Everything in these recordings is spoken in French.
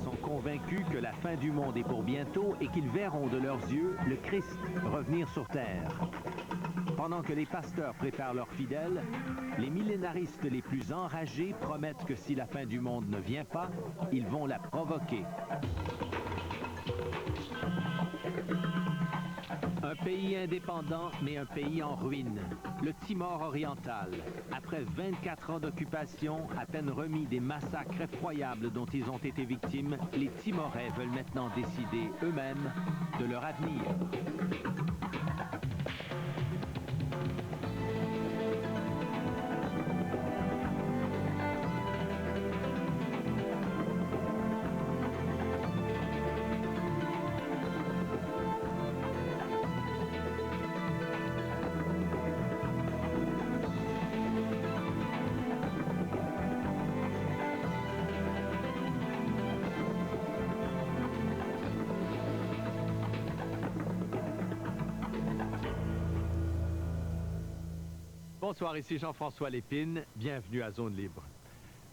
sont convaincus que la fin du monde est pour bientôt et qu'ils verront de leurs yeux le Christ revenir sur terre. Pendant que les pasteurs préparent leurs fidèles, les millénaristes les plus enragés promettent que si la fin du monde ne vient pas, ils vont la provoquer. Un pays indépendant, mais un pays en ruine. Le Timor oriental. Après 24 ans d'occupation, à peine remis des massacres effroyables dont ils ont été victimes, les Timorais veulent maintenant décider eux-mêmes de leur avenir. Bonsoir, ici Jean-François Lépine. Bienvenue à Zone Libre.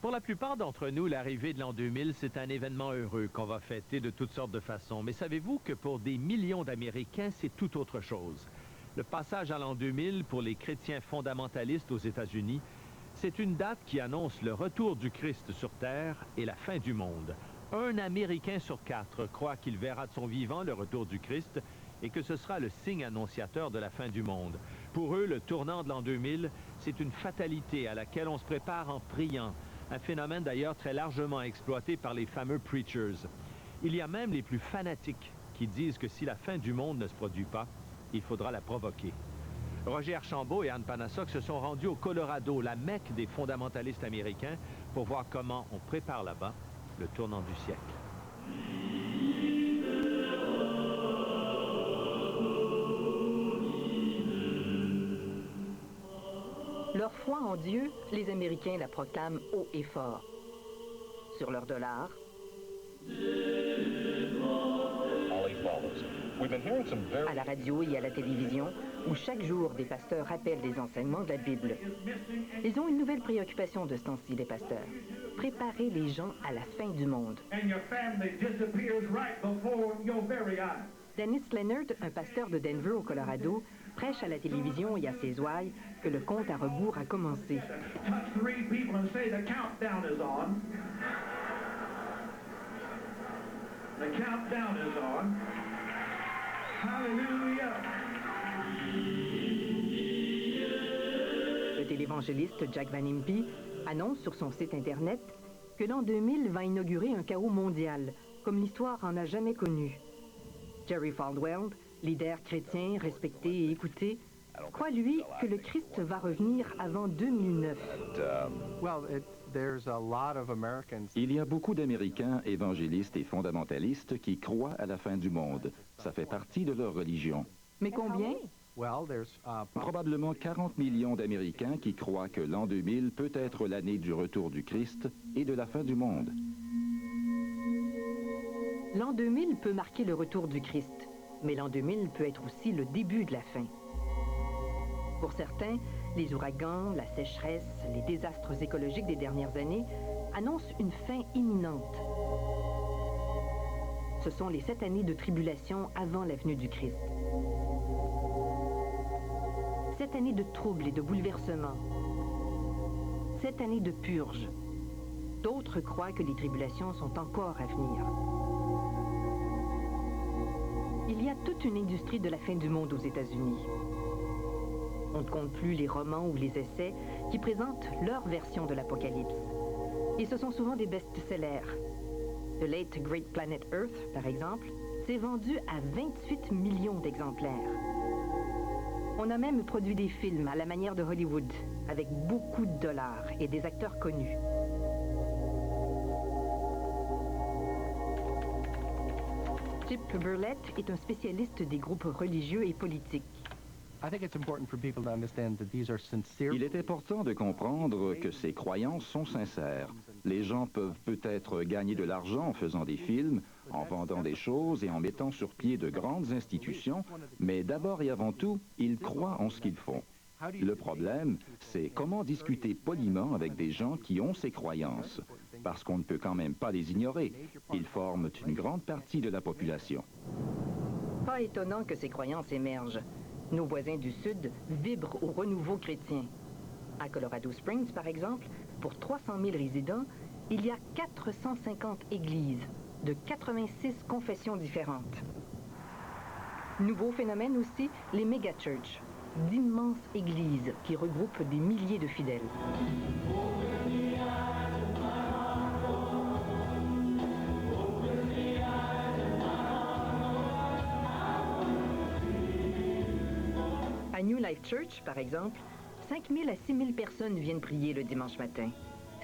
Pour la plupart d'entre nous, l'arrivée de l'an 2000, c'est un événement heureux qu'on va fêter de toutes sortes de façons. Mais savez-vous que pour des millions d'Américains, c'est tout autre chose? Le passage à l'an 2000 pour les chrétiens fondamentalistes aux États-Unis, c'est une date qui annonce le retour du Christ sur Terre et la fin du monde. Un Américain sur 4 croit qu'il verra de son vivant le retour du Christ et que ce sera le signe annonciateur de la fin du monde. Pour eux, le tournant de l'an 2000, c'est une fatalité à laquelle on se prépare en priant. Un phénomène d'ailleurs très largement exploité par les fameux preachers. Il y a même les plus fanatiques qui disent que si la fin du monde ne se produit pas, il faudra la provoquer. Roger Archambault et Anne Panasok se sont rendus au Colorado, la Mecque des fondamentalistes américains, pour voir comment on prépare là-bas le tournant du siècle. Leur foi en Dieu, les Américains la proclament haut et fort. Sur leur dollar, à la radio et à la télévision, où chaque jour des pasteurs rappellent des enseignements de la Bible. Ils ont une nouvelle préoccupation de ce temps-ci, les pasteurs. Préparer les gens à la fin du monde. Dennis Leonard, un pasteur de Denver au Colorado, prêche à la télévision et à ses ouailles que le compte à rebours a commencé. Le télévangéliste Jack Van Impe annonce sur son site Internet que l'an 2000 va inaugurer un chaos mondial, comme l'histoire en a jamais connu. Jerry Falwell, leader chrétien respecté et écouté, croit, lui, que le Christ va revenir avant 2009. Il y a beaucoup d'Américains évangélistes et fondamentalistes qui croient à la fin du monde. Ça fait partie de leur religion. Mais combien? Probablement 40 millions d'Américains qui croient que l'an 2000 peut être l'année du retour du Christ et de la fin du monde. L'an 2000 peut marquer le retour du Christ, mais l'an 2000 peut être aussi le début de la fin. Pour certains, les ouragans, la sécheresse, les désastres écologiques des dernières années annoncent une fin imminente. Ce sont les 7 années de tribulation avant la venue du Christ. 7 années de troubles et de bouleversements. 7 années de purge. D'autres croient que les tribulations sont encore à venir. Il y a toute une industrie de la fin du monde aux États-Unis. On ne compte plus les romans ou les essais qui présentent leur version de l'Apocalypse. Et ce sont souvent des best-sellers. The Late Great Planet Earth, par exemple, s'est vendu à 28 millions d'exemplaires. On a même produit des films à la manière de Hollywood, avec beaucoup de dollars et des acteurs connus. Chip Burlett est un spécialiste des groupes religieux et politiques. Il est important de comprendre que ces croyances sont sincères. Les gens peuvent peut-être gagner de l'argent en faisant des films, en vendant des choses et en mettant sur pied de grandes institutions, mais d'abord et avant tout, ils croient en ce qu'ils font. Le problème, c'est comment discuter poliment avec des gens qui ont ces croyances. parce qu'on ne peut quand même pas les ignorer. Ils forment une grande partie de la population. Pas étonnant que ces croyances émergent. Nos voisins du Sud vibrent au renouveau chrétien. À Colorado Springs, par exemple, pour 300 000 résidents, il y a 450 églises de 86 confessions différentes. Nouveau phénomène aussi, les méga-churches, d'immenses églises qui regroupent des milliers de fidèles. À New Life Church, par exemple, 5 000 à 6 000 personnes viennent prier le dimanche matin.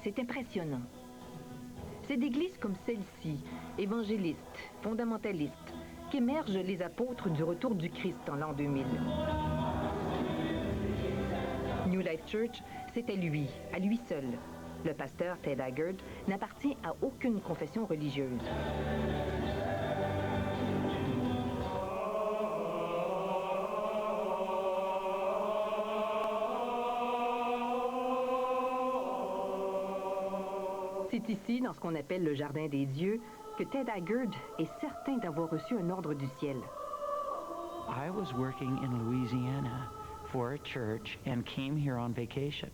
C'est impressionnant. C'est d'églises comme celle-ci, évangélistes, fondamentalistes, qu'émergent les apôtres du retour du Christ en l'an 2000. New Life Church, c'était lui, à lui seul. Le pasteur Ted Haggard n'appartient à aucune confession religieuse. C'est ici, dans ce qu'on appelle le Jardin des Dieux, que Ted Haggard est certain d'avoir reçu un ordre du ciel. I was working in Louisiana for a church and came here on vacation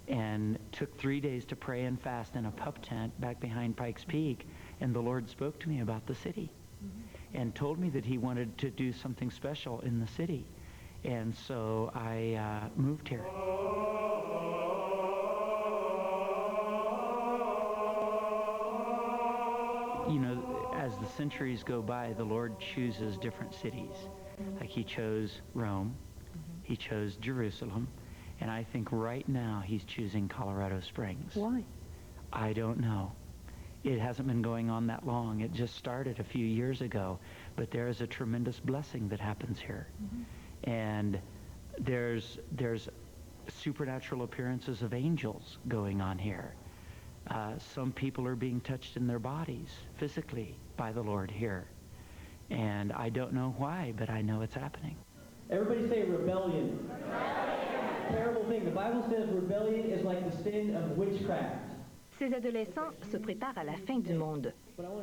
and took 3 days to pray and fast in a pup tent back behind Pikes Peak, and the Lord spoke to me about the city and told me that he wanted to do something special in the city. And so I moved here. You know, as the centuries go by, the Lord chooses different cities. Like he chose Rome, he chose Jerusalem, and I think right now he's choosing Colorado Springs. Why? I don't know. It hasn't been going on that long. It just started a few years ago, but there is a tremendous blessing that happens here. And there's supernatural appearances of angels going on here. Some people are being touched in their bodies physically by the Lord here. And I don't know why, but I know it's happening. Everybody say rebellion. Terrible thing. The Bible says rebellion is like the sin of witchcraft. Ces adolescents se préparent à la fin du monde.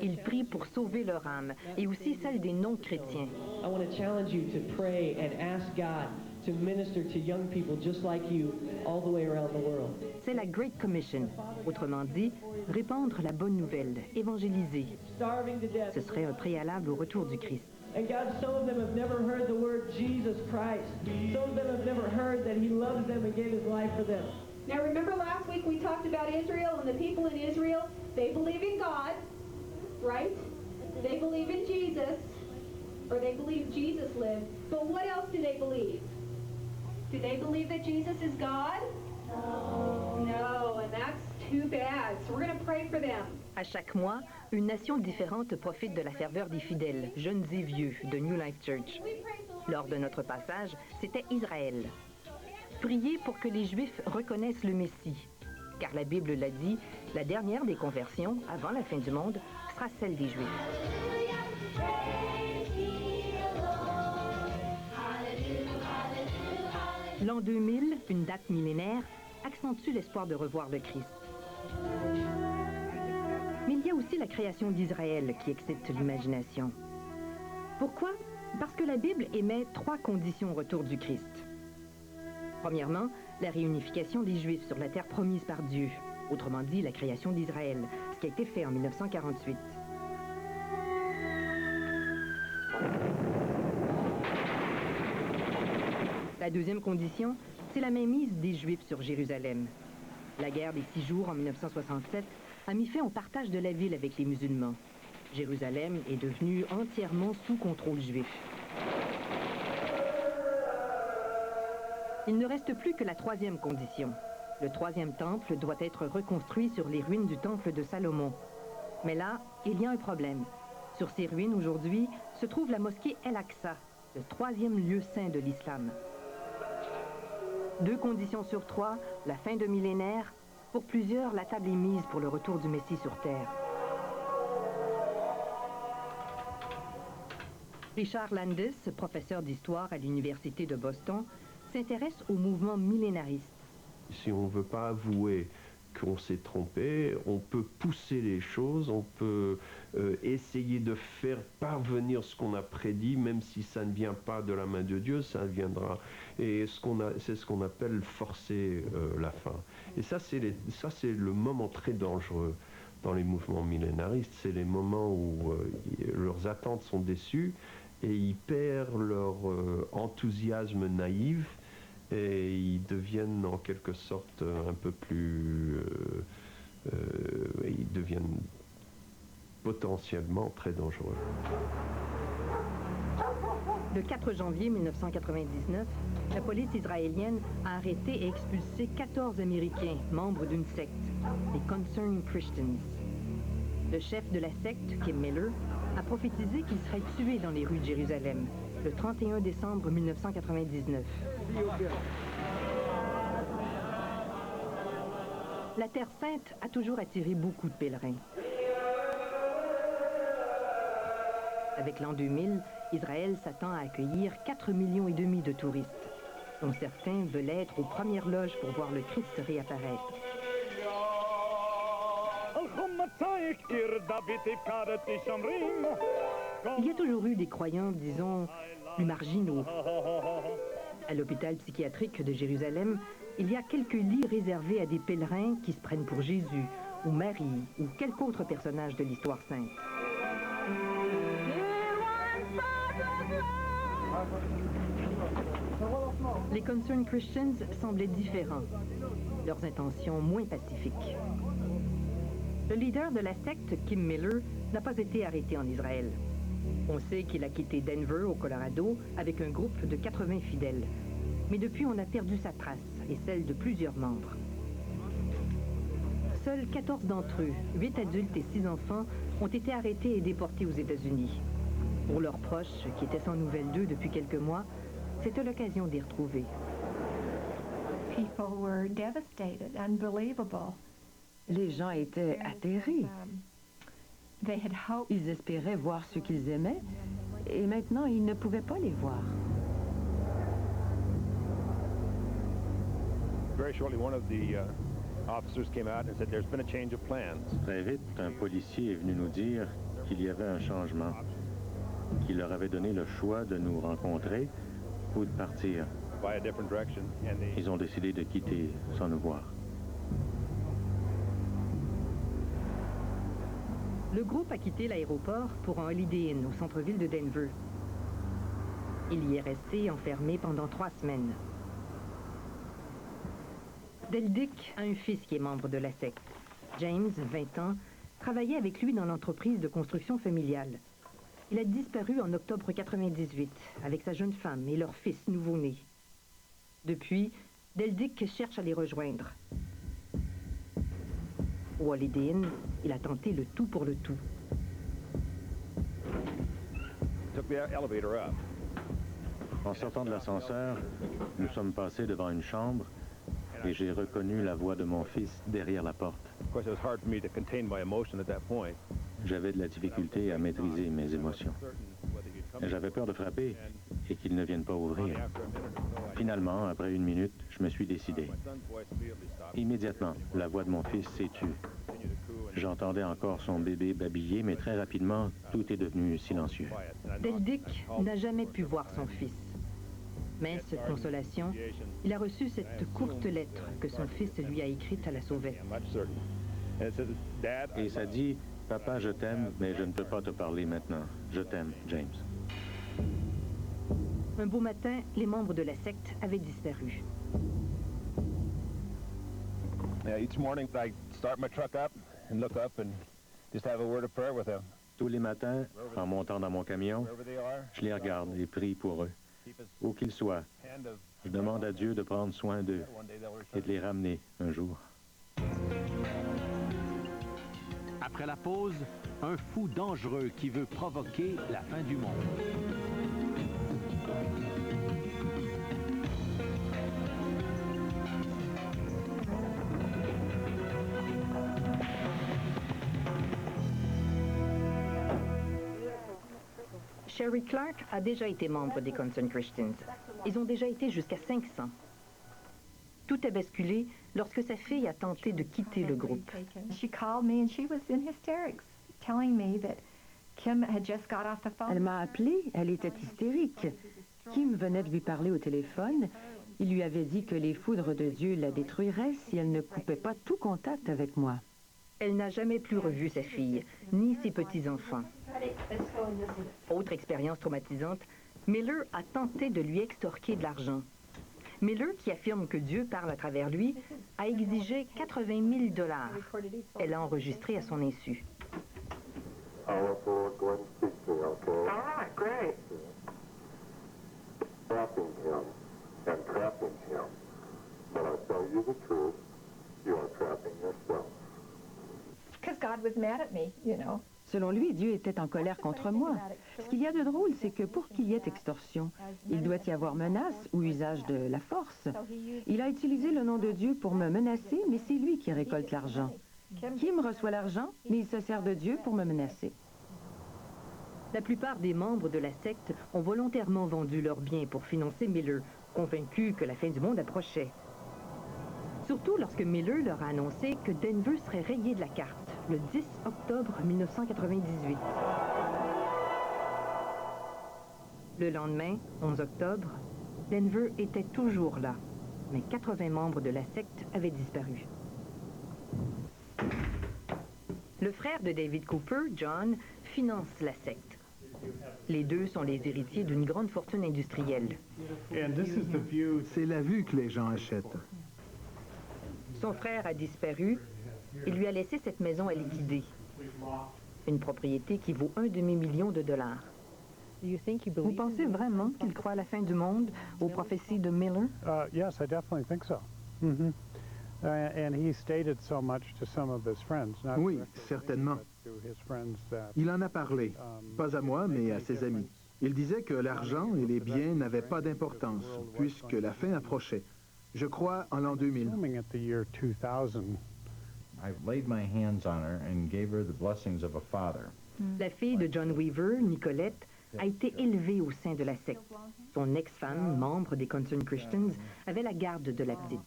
Ils prient pour sauver leur âme et aussi celle des non-chrétiens. I want to challenge you to pray and ask God to minister to young people just like you all the way around the world. C'est la Great Commission. Autrement dit, répandre la bonne nouvelle, évangéliser. Starving to death. Ce serait un préalable au retour du Christ. And God, some of them have never heard the word Jesus Christ. Some of them have never heard that he loves them and gave his life for them. Now remember last week we talked about Israel, and the people in Israel, they believe in God, right? They believe in Jesus, or they believe Jesus lived. But what else do they believe? Do they believe that Jesus is God? No. No, and that's too bad. So we're going to pray for them. À chaque mois, une nation différente profite de la ferveur des fidèles, jeunes et vieux, de New Life Church. Lors de notre passage, c'était Israël. Priez pour que les Juifs reconnaissent le Messie. Car la Bible l'a dit, la dernière des conversions, avant la fin du monde, sera celle des Juifs. L'an 2000, une date millénaire, accentue l'espoir de revoir le Christ. Mais il y a aussi la création d'Israël qui excite l'imagination. Pourquoi? Parce que la Bible émet 3 conditions au retour du Christ. Premièrement, la réunification des Juifs sur la terre promise par Dieu, autrement dit la création d'Israël, ce qui a été fait en 1948. La deuxième condition, c'est la mainmise des Juifs sur Jérusalem. La guerre des 6 jours en 1967 a mis fin au partage de la ville avec les musulmans. Jérusalem est devenue entièrement sous contrôle juif. Il ne reste plus que la troisième condition. Le troisième temple doit être reconstruit sur les ruines du temple de Salomon. Mais là, il y a un problème. Sur ces ruines, aujourd'hui, se trouve la mosquée El-Aqsa, le troisième lieu saint de l'islam. 2 conditions sur 3, la fin de millénaire. Pour plusieurs, la table est mise pour le retour du Messie sur terre. Richard Landis, professeur d'histoire à l'Université de Boston, s'intéresse au mouvement millénariste. Si on ne veut pas avouer qu'on s'est trompé, on peut pousser les choses, on peut essayer de faire parvenir ce qu'on a prédit, même si ça ne vient pas de la main de Dieu, ça viendra. Et c'est ce qu'on appelle forcer la fin. Et ça, c'est le moment très dangereux dans les mouvements millénaristes. C'est les moments où leurs attentes sont déçues et ils perdent leur enthousiasme naïf et ils deviennent en quelque sorte un peu plus... ils deviennent potentiellement très dangereux. Le 4 janvier 1999, la police israélienne a arrêté et expulsé 14 Américains, membres d'une secte, les Concerned Christians. Le chef de la secte, Kim Miller, a prophétisé qu'il serait tué dans les rues de Jérusalem le 31 décembre 1999. La Terre Sainte a toujours attiré beaucoup de pèlerins. Avec l'an 2000, Israël s'attend à accueillir 4,5 millions de touristes, dont certains veulent être aux premières loges pour voir le Christ réapparaître. Il y a toujours eu des croyants, disons, plus marginaux. À l'hôpital psychiatrique de Jérusalem, il y a quelques lits réservés à des pèlerins qui se prennent pour Jésus, ou Marie, ou quelque autre personnage de l'histoire sainte. Les Concerned Christians semblaient différents, leurs intentions moins pacifiques. Le leader de la secte, Kim Miller, n'a pas été arrêté en Israël. On sait qu'il a quitté Denver, au Colorado, avec un groupe de 80 fidèles. Mais depuis, on a perdu sa trace et celle de plusieurs membres. Seuls 14 d'entre eux, 8 adultes et 6 enfants, ont été arrêtés et déportés aux États-Unis. Pour leurs proches, qui étaient sans nouvelles d'eux depuis quelques mois, c'était l'occasion d'y retrouver. People were devastated, unbelievable. Les gens étaient atterrés. They had hoped. Ils espéraient voir ceux qu'ils aimaient, et maintenant, ils ne pouvaient pas les voir. Very shortly, one of the officers came out and said there's been a change of plans. Très vite, un policier est venu nous dire qu'il y avait un changement, qu'il leur avait donné le choix de nous rencontrer ou de partir. By a different direction, and Ils ont décidé de quitter sans nous voir. Le groupe a quitté l'aéroport pour un Holiday Inn au centre-ville de Denver. Il y est resté enfermé pendant 3 semaines. Del Dick a un fils qui est membre de la secte. James, 20 ans, travaillait avec lui dans l'entreprise de construction familiale. Il a disparu en octobre 98 avec sa jeune femme et leur fils nouveau-né. Depuis, Del Dick cherche à les rejoindre. Au Holiday Inn, il a tenté le tout pour le tout. took the elevator up. En sortant de l'ascenseur, nous sommes passés devant une chambre et j'ai reconnu la voix de mon fils derrière la porte. Of course, it was hard for me to contain my emotion at that point. J'avais de la difficulté à maîtriser mes émotions. J'avais peur de frapper et qu'il ne vienne pas ouvrir. Finalement, après 1 minute, je me suis décidé. Immédiatement, la voix de mon fils s'est tue. J'entendais encore son bébé babiller, mais très rapidement, tout est devenu silencieux. Del Dick n'a jamais pu voir son fils. Mais cette consolation, il a reçu cette courte lettre que son fils lui a écrite à la sauvette. Et ça dit, « Papa, je t'aime, mais je ne peux pas te parler maintenant. Je t'aime, James. » Un beau matin, les membres de la secte avaient disparu. Each morning, I start my truck up and look up and just have a word of prayer with them. Tous les matins, en montant dans mon camion, je les regarde et prie pour eux. Où qu'ils soient, je demande à Dieu de prendre soin d'eux et de les ramener un jour. Après la pause, un fou dangereux qui veut provoquer la fin du monde. Sherry Clark a déjà été membre des Concerned Christians. Ils ont déjà été jusqu'à 500. Tout a basculé lorsque sa fille a tenté de quitter le groupe. She called me and she was in hysterics, telling me that Kim had just got off the phone. Elle m'a appelée, elle était hystérique. Kim venait de lui parler au téléphone. Il lui avait dit que les foudres de Dieu la détruiraient si elle ne coupait pas tout contact avec moi. Elle n'a jamais plus revu sa fille, ni ses petits-enfants. Autre expérience traumatisante, Miller a tenté de lui extorquer de l'argent. Miller, qui affirme que Dieu parle à travers lui, a exigé 80 000 $. Elle a enregistré à son insu. Because God was mad at me, you know. Selon lui, Dieu était en colère contre moi. Ce qu'il y a de drôle, c'est que pour qu'il y ait extorsion, il doit y avoir menace ou usage de la force. Il a utilisé le nom de Dieu pour me menacer, mais c'est lui qui récolte l'argent. Kim reçoit l'argent, mais il se sert de Dieu pour me menacer. La plupart des membres de la secte ont volontairement vendu leurs biens pour financer Miller, convaincus que la fin du monde approchait. Surtout lorsque Miller leur a annoncé que Denver serait rayé de la carte le 10 octobre 1998. Le lendemain, 11 octobre, Denver était toujours là, mais 80 membres de la secte avaient disparu. Le frère de David Cooper, John, finance la secte. Les deux sont les héritiers d'une grande fortune industrielle. C'est la vue que les gens achètent. Son frère a disparu et lui a laissé cette maison à liquider. Une propriété qui vaut $1,5 million. Vous pensez vraiment qu'il croit à la fin du monde, aux prophéties de Miller? Yes, I definitely think so. And he stated so much to some of his friends. Oui, certainement. Il en a parlé, pas à moi, mais à ses amis. Il disait que l'argent et les biens n'avaient pas d'importance, puisque la fin approchait. Je crois en l'an 2000. La fille de John Weaver, Nicolette, a été élevée au sein de la secte. Son ex-femme, membre des Concerned Christians, avait la garde de la petite.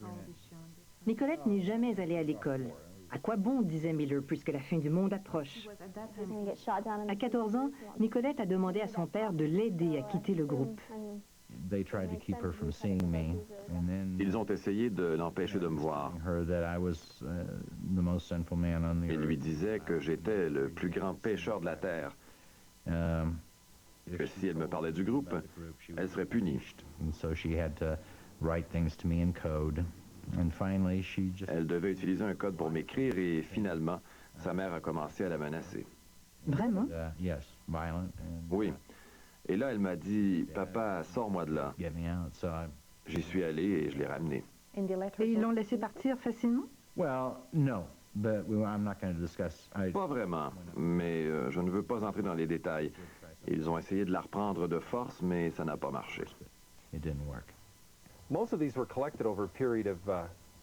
Nicolette n'est jamais allée à l'école. À quoi bon, disait Miller, puisque la fin du monde approche? À 14 ans, Nicolette a demandé à son père de l'aider à quitter le groupe. Ils ont essayé de l'empêcher de me voir. Ils lui disaient que j'étais le plus grand pécheur de la terre. Que si elle me parlait du groupe, elle serait punie. Elle devait utiliser un code pour m'écrire et finalement, sa mère a commencé à la menacer. Vraiment? Oui. Et là, elle m'a dit, « Papa, sors-moi de là. » J'y suis allé et je l'ai ramené. Et ils l'ont laissé partir facilement? Pas vraiment, mais je ne veux pas entrer dans les détails. Ils ont essayé de la reprendre de force, mais ça n'a pas marché. Most of these were collected over a period of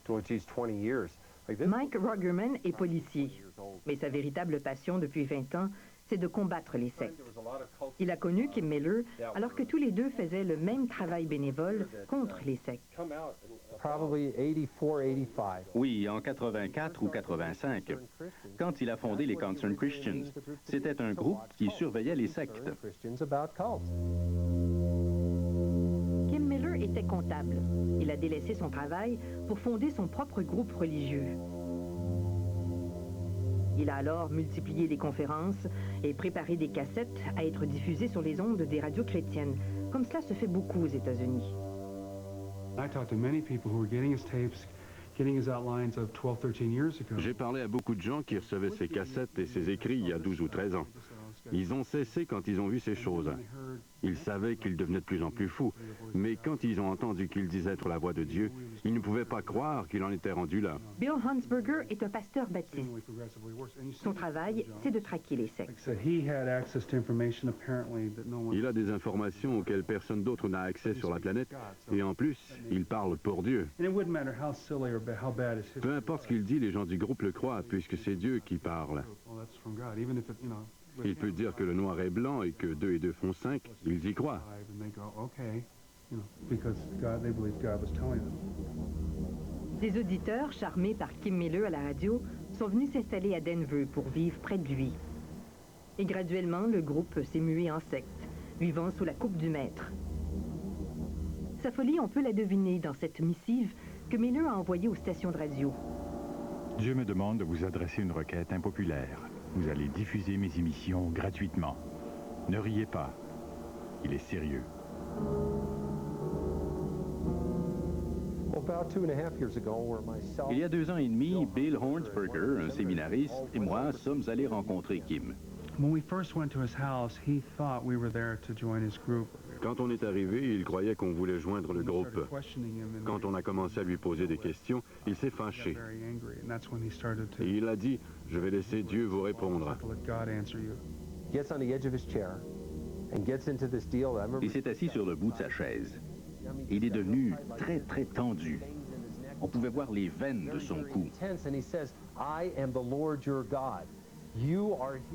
20 years. Mike Ruggerman est policier, mais sa véritable passion depuis 20 ans, c'est de combattre les sectes. Il a connu Kim Miller alors que tous les deux faisaient le même travail bénévole contre les sectes. Oui, en 84 ou 85, quand il a fondé les Concerned Christians, c'était un groupe qui surveillait les sectes. Kim Miller était comptable. Il a délaissé son travail pour fonder son propre groupe religieux. Il a alors multiplié les conférences et préparé des cassettes à être diffusées sur les ondes des radios chrétiennes, comme cela se fait beaucoup aux États-Unis. J'ai parlé à beaucoup de gens qui recevaient ces cassettes et ces écrits il y a 12 ou 13 ans. Ils ont cessé quand ils ont vu ces choses. Ils savaient qu'ils devenaient de plus en plus fous, mais quand ils ont entendu qu'il disait être la voix de Dieu, ils ne pouvaient pas croire qu'il en était rendu là. Bill Hansberger est un pasteur baptiste. Son travail, c'est de traquer les sectes. Il a des informations auxquelles personne d'autre n'a accès sur la planète, et en plus, il parle pour Dieu. Peu importe ce qu'il dit, les gens du groupe le croient, puisque c'est Dieu qui parle. Il peut dire que le noir est blanc et que 2 et 2 font 5, ils y croient. Des auditeurs, charmés par Kim Miller à la radio, sont venus s'installer à Denver pour vivre près de lui. Et graduellement, le groupe s'est mué en secte, vivant sous la coupe du maître. Sa folie, on peut la deviner dans cette missive que Miller a envoyée aux stations de radio. Dieu me demande de vous adresser une requête impopulaire. Vous allez diffuser mes émissions gratuitement. Ne riez pas. Il est sérieux. Il y a 2 ans et demi, Bill Hornsberger, un séminariste, et moi sommes allés rencontrer Kim. Quand on est arrivé, il croyait qu'on voulait joindre le groupe. Quand on a commencé à lui poser des questions, il s'est fâché. Et il a dit, je vais laisser Dieu vous répondre. Il s'est assis sur le bout de sa chaise. Il est devenu très, très tendu. On pouvait voir les veines de son cou.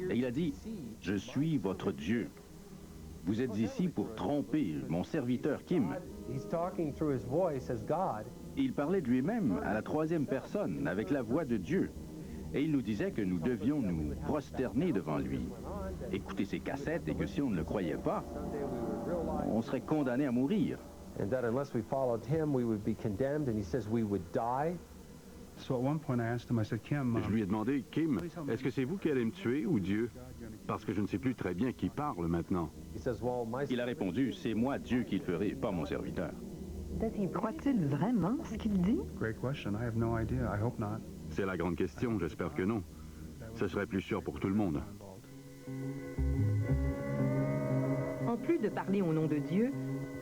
Et il a dit, je suis votre Dieu. Vous êtes ici pour tromper mon serviteur Kim. Il parlait de lui-même à la 3e personne, avec la voix de Dieu. Et il nous disait que nous devions nous prosterner devant lui, écouter ses cassettes et que si on ne le croyait pas, on serait condamné à mourir. And that unless we followed him, we would be condemned, and he says we would die. Je lui ai demandé, Kim, est-ce que c'est vous qui allez me tuer ou Dieu? Parce que je ne sais plus très bien qui parle maintenant. Il a répondu, c'est moi Dieu qui le ferai, pas mon serviteur. Croit-il vraiment ce qu'il dit? C'est la grande question, j'espère que non. Ce serait plus sûr pour tout le monde. En plus de parler au nom de Dieu,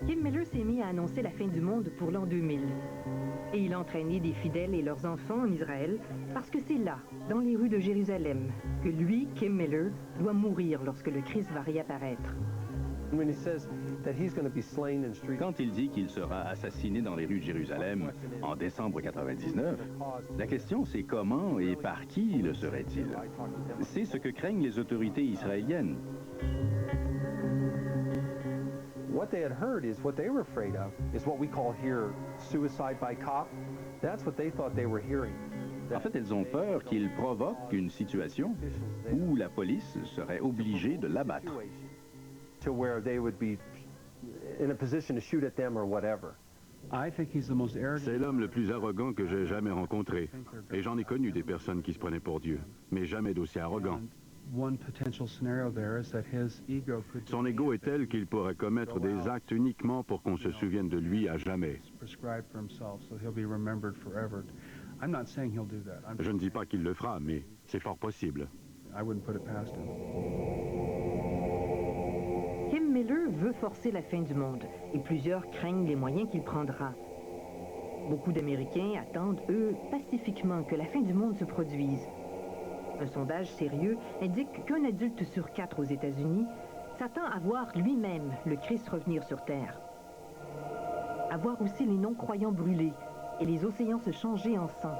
Kim Miller s'est mis à annoncer la fin du monde pour l'an 2000. Et il a entraîné des fidèles et leurs enfants en Israël parce que c'est là, dans les rues de Jérusalem, que lui, Kim Miller, doit mourir lorsque le Christ va réapparaître. Quand il dit qu'il sera assassiné dans les rues de Jérusalem en décembre 99, la question c'est comment et par qui le serait-il? C'est ce que craignent les autorités israéliennes. What they had heard is what they were afraid of is what we call here suicide by cop. That's what they thought they were hearing. En fait, elles ont peur qu'il provoque une situation où la police serait obligée de l'abattre. To where they would be in a position to shoot at them or whatever. C'est l'homme le plus arrogant que j'ai jamais rencontré. Et j'en ai connu des personnes qui se prenaient pour Dieu, mais jamais d'aussi arrogant. Son ego est tel qu'il pourrait commettre des actes uniquement pour qu'on se souvienne de lui à jamais. Je ne dis pas qu'il le fera, mais c'est fort possible. Kim Miller veut forcer la fin du monde et plusieurs craignent les moyens qu'il prendra. Beaucoup d'Américains attendent, eux, pacifiquement que la fin du monde se produise. Un sondage sérieux indique qu'un adulte sur 4 aux États-Unis s'attend à voir lui-même le Christ revenir sur Terre. À voir aussi les non-croyants brûlés et les océans se changer en sang.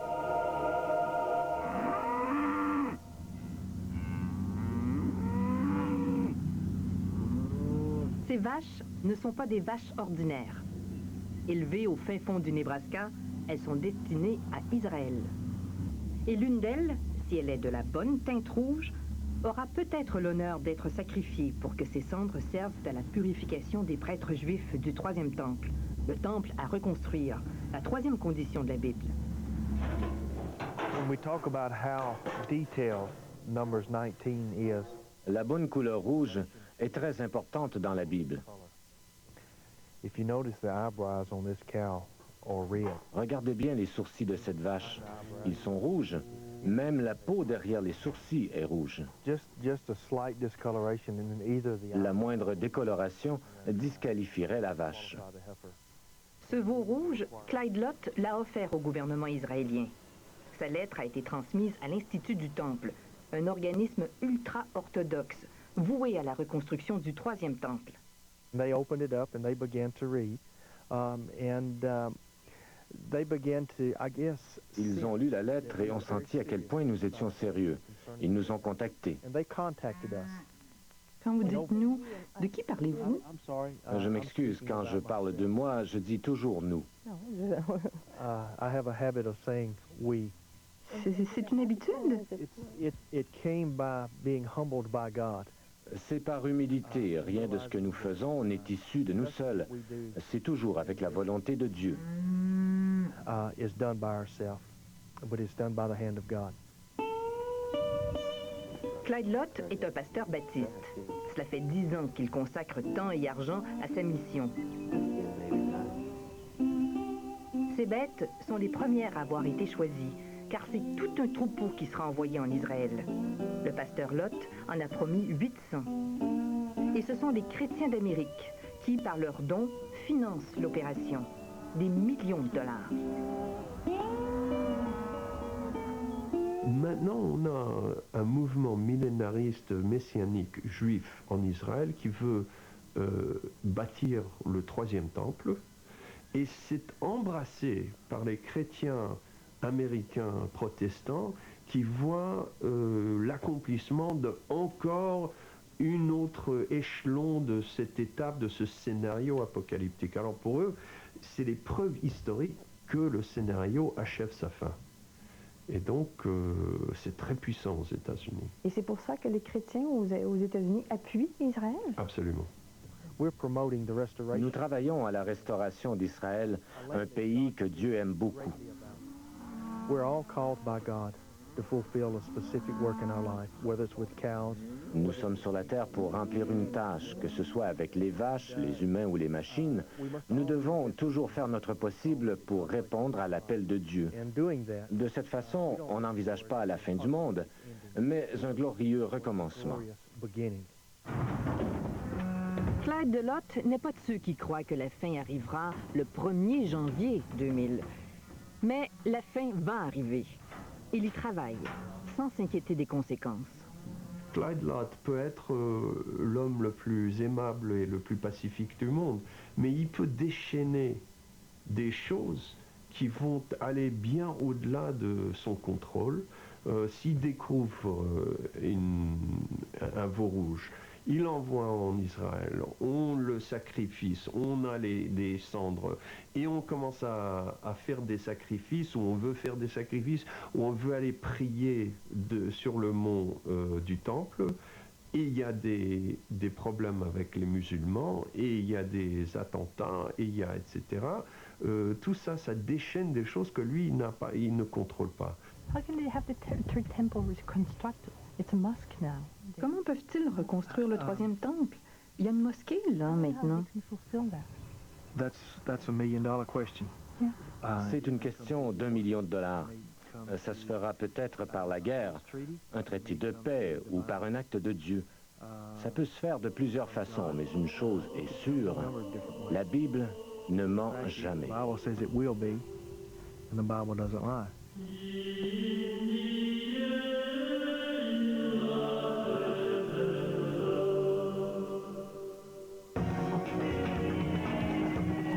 Ces vaches ne sont pas des vaches ordinaires. Élevées au fin fond du Nebraska, elles sont destinées à Israël. Et l'une d'elles, si elle est de la bonne teinte rouge, aura peut-être l'honneur d'être sacrifiée pour que ses cendres servent à la purification des prêtres juifs du 3e temple, le temple à reconstruire, la 3e condition de la Bible. When we talk about how detailed Numbers 19 is, la bonne couleur rouge est très importante dans la Bible. If you notice the eyebrows on this cow are red. Regardez bien les sourcils de cette vache. Ils sont rouges. Même la peau derrière les sourcils est rouge. Just a slight discoloration in either the La moindre décoloration disqualifierait la vache. Ce veau rouge, Clyde Lott l'a offert au gouvernement israélien. Sa lettre a été transmise à l'Institut du Temple, un organisme ultra-orthodoxe, voué à la reconstruction du 3e temple. They opened it up and they began to read, they began to, I guess, Ils ont lu la lettre et ont senti à quel point nous étions sérieux. Ils nous ont contactés. and they contacted us. Quand vous dites « nous », de qui parlez-vous? Je m'excuse, quand je parle de moi, je dis toujours « nous ». I have a habit of saying we. C'est une habitude? It came by being humbled by God. C'est par humilité, rien de ce que nous faisons n'est issu de nous seuls. C'est toujours avec la volonté de Dieu. It's done by ourselves, but it's done by the hand of God. Clyde Lott est un pasteur baptiste. Cela fait 10 ans qu'il consacre temps et argent à sa mission. Ces bêtes sont les premières à avoir été choisies, car c'est tout un troupeau qui sera envoyé en Israël. Le pasteur Lott en a promis 800. Et ce sont des chrétiens d'Amérique qui, par leurs dons, financent l'opération. Des millions de dollars. Maintenant, on a un mouvement millénariste messianique juif en Israël qui veut bâtir le troisième temple, et c'est embrassé par les chrétiens américains protestants qui voient l'accomplissement de encore une autre échelon de cette étape, de ce scénario apocalyptique. Alors pour eux, c'est les preuves historiques que le scénario achève sa fin. Et donc, c'est très puissant aux États-Unis. Et c'est pour ça que les chrétiens aux États-Unis appuient Israël? Absolument. Nous travaillons à la restauration d'Israël, un pays que Dieu aime beaucoup. Nous sommes sur la terre pour remplir une tâche, que ce soit avec les vaches, les humains ou les machines. Nous devons toujours faire notre possible pour répondre à l'appel de Dieu. De cette façon, on n'envisage pas la fin du monde, mais un glorieux recommencement. Clyde de Lott n'est pas de ceux qui croient que la fin arrivera le 1er janvier 2000. Mais la fin va arriver. Il y travaille, sans s'inquiéter des conséquences. Clyde Lott peut être l'homme le plus aimable et le plus pacifique du monde, mais il peut déchaîner des choses qui vont aller bien au-delà de son contrôle. S'il découvre un veau rouge, il l'envoie en Israël, on le sacrifie, on a des cendres, et on commence à faire des sacrifices, ou on veut faire des sacrifices, ou on veut aller prier sur le mont du temple, et il y a des problèmes avec les musulmans, et il y a des attentats, et il y a etc. Tout ça, ça déchaîne des choses que lui, il ne contrôle pas. Comment peuvent-ils reconstruire le troisième temple? Il y a une mosquée là maintenant. That's a $1 million question. C'est une question d'1 million de dollars. Ça se fera peut-être par la guerre, un traité de paix ou par un acte de Dieu. Ça peut se faire de plusieurs façons, mais une chose est sûre, la Bible ne ment jamais. The Bible says it will be, and the Bible doesn't lie.